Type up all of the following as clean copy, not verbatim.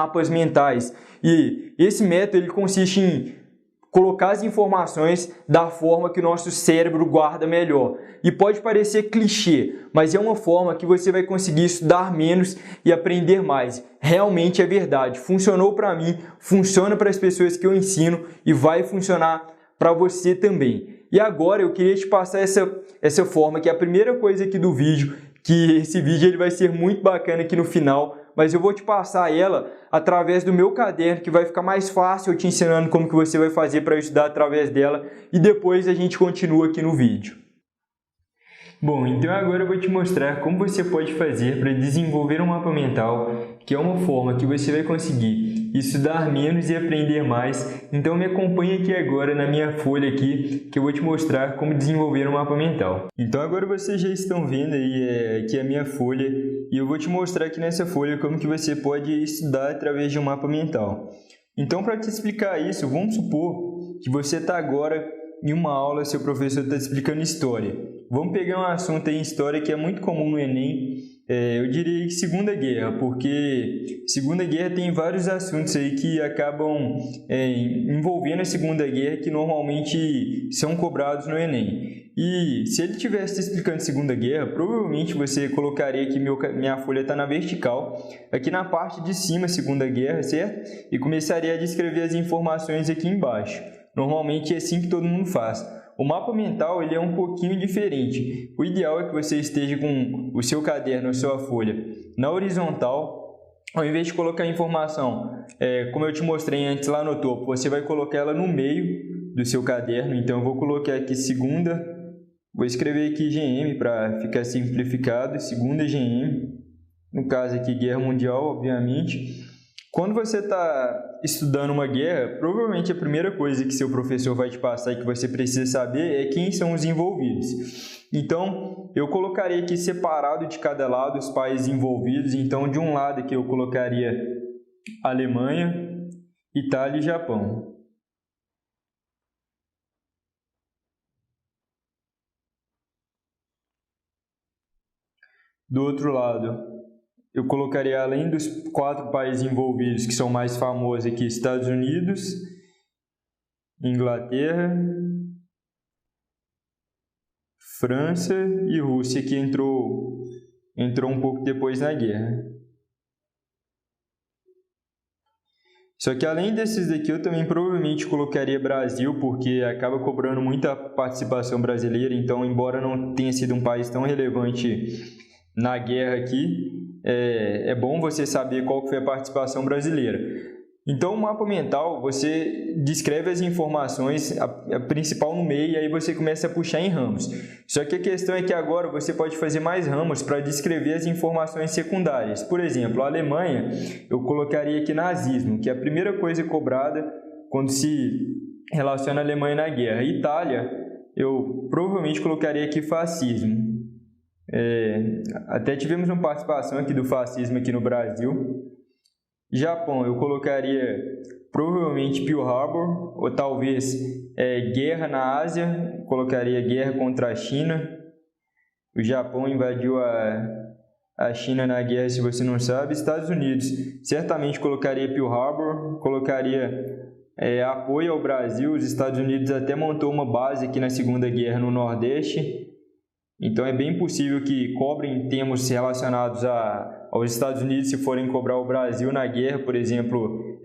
mapas mentais. E esse método ele consiste em colocar as informações da forma que o nosso cérebro guarda melhor. E pode parecer clichê, mas é uma forma que você vai conseguir estudar menos e aprender mais. Realmente é verdade. Funcionou para mim, funciona para as pessoas que eu ensino e vai funcionar para você também. E agora eu queria te passar essa forma, que é a primeira coisa aqui do vídeo, que esse vídeo ele vai ser muito bacana aqui no final, mas eu vou te passar ela através do meu caderno, que vai ficar mais fácil eu te ensinando como que você vai fazer para estudar através dela, e depois a gente continua aqui no vídeo. Bom, então agora eu vou te mostrar como você pode fazer para desenvolver um mapa mental, que é uma forma que você vai conseguir estudar menos e aprender mais. Então me acompanhe aqui agora na minha folha aqui, que eu vou te mostrar como desenvolver um mapa mental. Então agora vocês já estão vendo aí aqui a minha folha, e eu vou te mostrar aqui nessa folha como que você pode estudar através de um mapa mental. Então, para te explicar isso, vamos supor que você está agora em uma aula, seu professor está explicando história. Vamos pegar um assunto aí em história que é muito comum no Enem, eu diria que Segunda Guerra, porque Segunda Guerra tem vários assuntos aí que acabam envolvendo a Segunda Guerra, que normalmente são cobrados no Enem. E se ele estivesse explicando Segunda Guerra, provavelmente você colocaria aqui, minha folha está na vertical, aqui na parte de cima Segunda Guerra, certo? E começaria a descrever as informações aqui embaixo. Normalmente é assim que todo mundo faz. O mapa mental ele é um pouquinho diferente. O ideal é que você esteja com o seu caderno, a sua folha, na horizontal. Ao invés de colocar a informação, como eu te mostrei antes lá no topo, você vai colocar ela no meio do seu caderno. Então eu vou colocar aqui segunda, vou escrever aqui GM para ficar simplificado, segunda GM, no caso aqui Guerra Mundial, obviamente. Quando você está estudando uma guerra, provavelmente a primeira coisa que seu professor vai te passar e que você precisa saber é quem são os envolvidos. Então, eu colocaria aqui separado de cada lado os países envolvidos. Então, de um lado aqui eu colocaria Alemanha, Itália e Japão. Do outro lado, eu colocaria, além dos 4 países envolvidos, que são mais famosos aqui, Estados Unidos, Inglaterra, França e Rússia, que entrou um pouco depois na guerra. Só que além desses daqui, eu também provavelmente colocaria Brasil, porque acaba cobrando muita participação brasileira. Então, embora não tenha sido um país tão relevante na guerra aqui, é bom você saber qual foi a participação brasileira. Então, o mapa mental, você descreve as informações, a principal no meio, e aí você começa a puxar em ramos. Só que a questão é que agora você pode fazer mais ramos para descrever as informações secundárias. Por exemplo, a Alemanha, eu colocaria aqui nazismo, que é a primeira coisa cobrada quando se relaciona a Alemanha na guerra. Itália, eu provavelmente colocaria aqui fascismo. Até tivemos uma participação aqui do fascismo aqui no Brasil. Japão, eu colocaria provavelmente Pearl Harbor, ou talvez guerra na Ásia, colocaria guerra contra a China. O Japão invadiu a China na guerra, se você não sabe. Estados Unidos, certamente colocaria Pearl Harbor, colocaria apoio ao Brasil. Os Estados Unidos até montou uma base aqui na Segunda Guerra no Nordeste. Então é bem possível que cobrem termos relacionados aos Estados Unidos se forem cobrar o Brasil na guerra, por exemplo,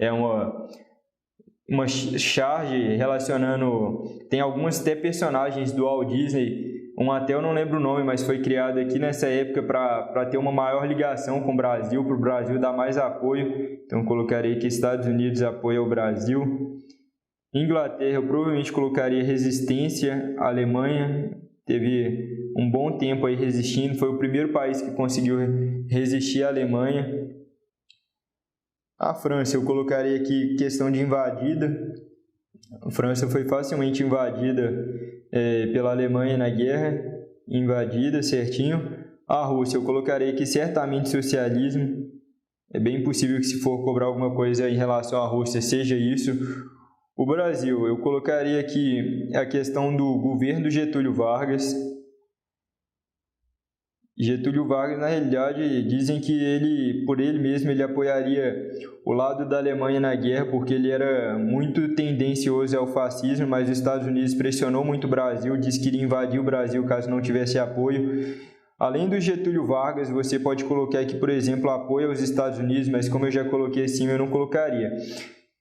uma charge relacionando... Tem algumas até personagens do Walt Disney, até eu não lembro o nome, mas foi criado aqui nessa época para ter uma maior ligação com o Brasil, para o Brasil dar mais apoio. Então colocarei aqui Estados Unidos apoio ao Brasil. Inglaterra eu provavelmente colocaria resistência à Alemanha. Teve um bom tempo aí resistindo, foi o primeiro país que conseguiu resistir à Alemanha. A França, eu colocaria aqui questão de invadida. A França foi facilmente invadida pela Alemanha na guerra, invadida certinho. A Rússia, eu colocaria aqui certamente socialismo. É bem possível que se for cobrar alguma coisa em relação à Rússia, seja isso. O Brasil, eu colocaria aqui a questão do governo do Getúlio Vargas. Getúlio Vargas, na realidade, dizem que ele, por ele mesmo, ele apoiaria o lado da Alemanha na guerra, porque ele era muito tendencioso ao fascismo, mas os Estados Unidos pressionou muito o Brasil, disse que iria invadir o Brasil caso não tivesse apoio. Além do Getúlio Vargas, você pode colocar aqui, por exemplo, apoio aos Estados Unidos, mas como eu já coloquei acima, eu não colocaria.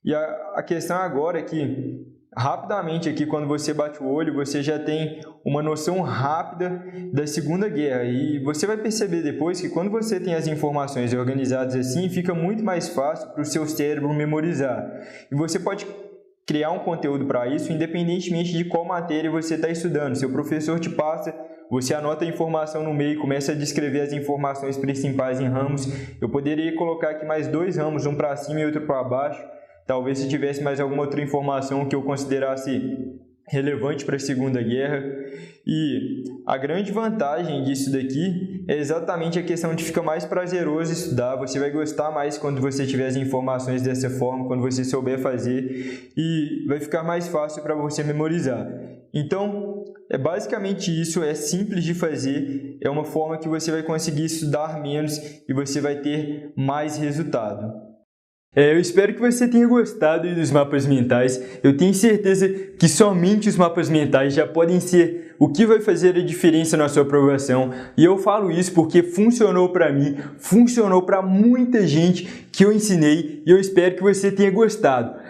E a questão agora é que, rapidamente aqui, quando você bate o olho, você já tem uma noção rápida da Segunda Guerra. E você vai perceber depois que quando você tem as informações organizadas assim, fica muito mais fácil para o seu cérebro memorizar. E você pode criar um conteúdo para isso, independentemente de qual matéria você está estudando. Seu professor te passa, você anota a informação no meio e começa a descrever as informações principais em ramos. Eu poderia colocar aqui mais 2 ramos, um para cima e outro para baixo. Talvez se tivesse mais alguma outra informação que eu considerasse relevante para a Segunda Guerra. E a grande vantagem disso daqui é exatamente a questão de ficar mais prazeroso estudar. Você vai gostar mais quando você tiver as informações dessa forma, quando você souber fazer, e vai ficar mais fácil para você memorizar. Então, é basicamente isso, é simples de fazer, é uma forma que você vai conseguir estudar menos e você vai ter mais resultado. Eu espero que você tenha gostado dos mapas mentais. Eu tenho certeza que somente os mapas mentais já podem ser o que vai fazer a diferença na sua aprovação. E eu falo isso porque funcionou para mim, funcionou para muita gente que eu ensinei e eu espero que você tenha gostado.